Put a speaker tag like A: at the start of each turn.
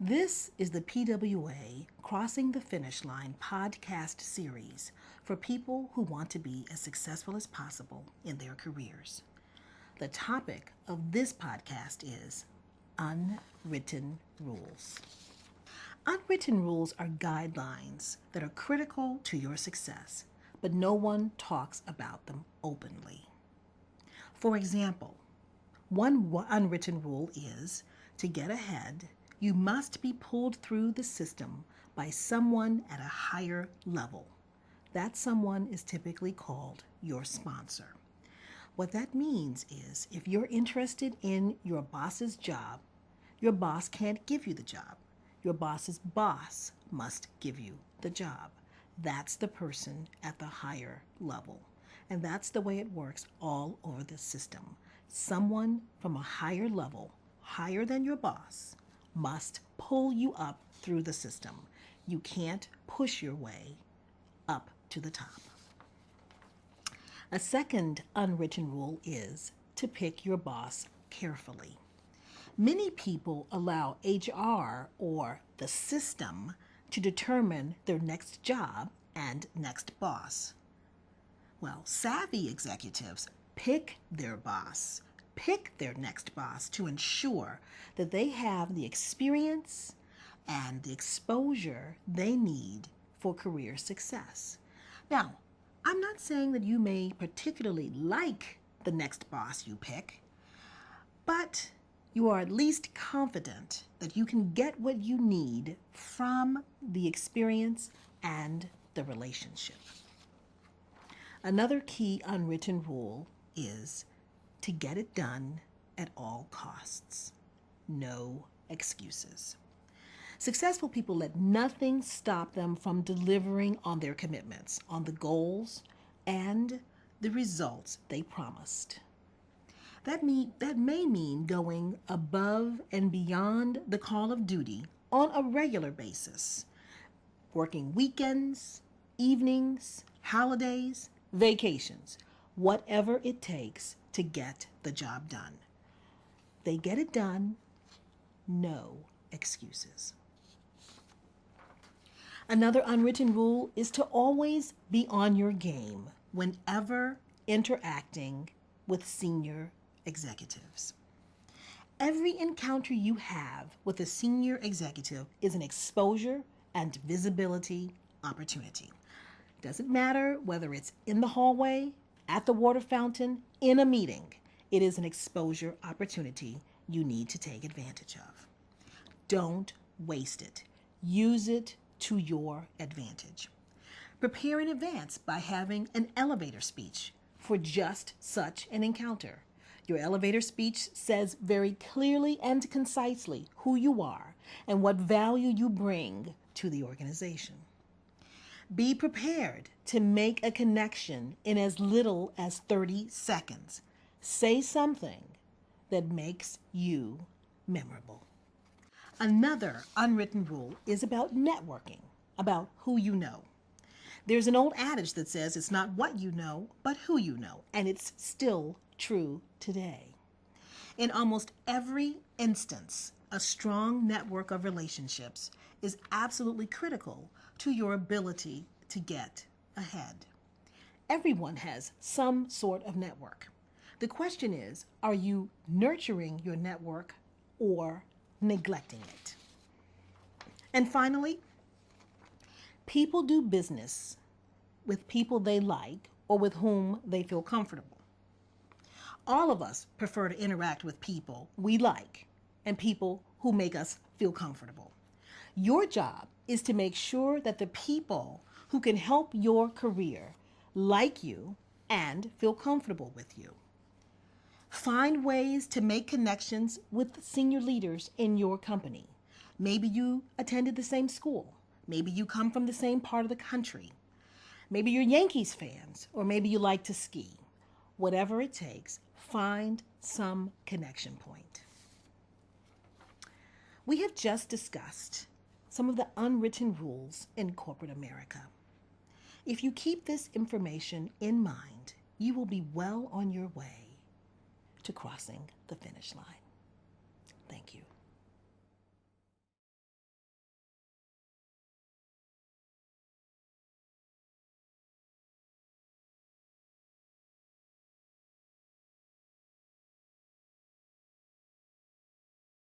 A: This is the PWA Crossing the Finish Line podcast series for people who want to be as successful as possible in their careers. The topic of this podcast is Unwritten Rules. Unwritten rules are guidelines that are critical to your success, but no one talks about them openly. For example, one unwritten rule is to get ahead, you must be pulled through the system by someone at a higher level. That someone is typically called your sponsor. What that means is if you're interested in your boss's job, your boss can't give you the job. Your boss's boss must give you the job. That's the person at the higher level. And that's the way it works all over the system. Someone from a higher level, higher than your boss, must pull you up through the system. You can't push your way up to the top. A second unwritten rule is to pick your boss carefully. Many people allow HR or the system to determine their next job and next boss. Well, savvy executives pick their boss, pick their next boss to ensure that they have the experience and the exposure they need for career success. Now, I'm not saying that you may particularly like the next boss you pick, but you are at least confident that you can get what you need from the experience and the relationship. Another key unwritten rule is to get it done at all costs. No excuses. Successful people let nothing stop them from delivering on their commitments, on the goals and the results they promised. That may mean going above and beyond the call of duty on a regular basis, working weekends, evenings, holidays, vacations, whatever it takes to get the job done. They get it done, no excuses. Another unwritten rule is to always be on your game whenever interacting with senior executives. Every encounter you have with a senior executive is an exposure and visibility opportunity. Doesn't matter whether it's in the hallway, at the water fountain, in a meeting. It is an exposure opportunity you need to take advantage of. Don't waste it. Use it to your advantage. Prepare in advance by having an elevator speech for just such an encounter. Your elevator speech says very clearly and concisely who you are and what value you bring to the organization. Be prepared to make a connection in as little as 30 seconds. Say something that makes you memorable. Another unwritten rule is about networking, about who you know. There's an old adage that says it's not what you know, but who you know, and it's still true today. In almost every instance, a strong network of relationships is absolutely critical to your ability to get ahead. Everyone has some sort of network. The question is, are you nurturing your network or neglecting it? And finally, people do business with people they like or with whom they feel comfortable. All of us prefer to interact with people we like and people who make us feel comfortable. Your job is to make sure that the people who can help your career like you and feel comfortable with you. Find ways to make connections with senior leaders in your company. Maybe you attended the same school. Maybe you come from the same part of the country. Maybe you're Yankees fans, or maybe you like to ski. Whatever it takes, find some connection point. We have just discussed some of the unwritten rules in corporate America. If you keep this information in mind, you will be well on your way to crossing the finish line.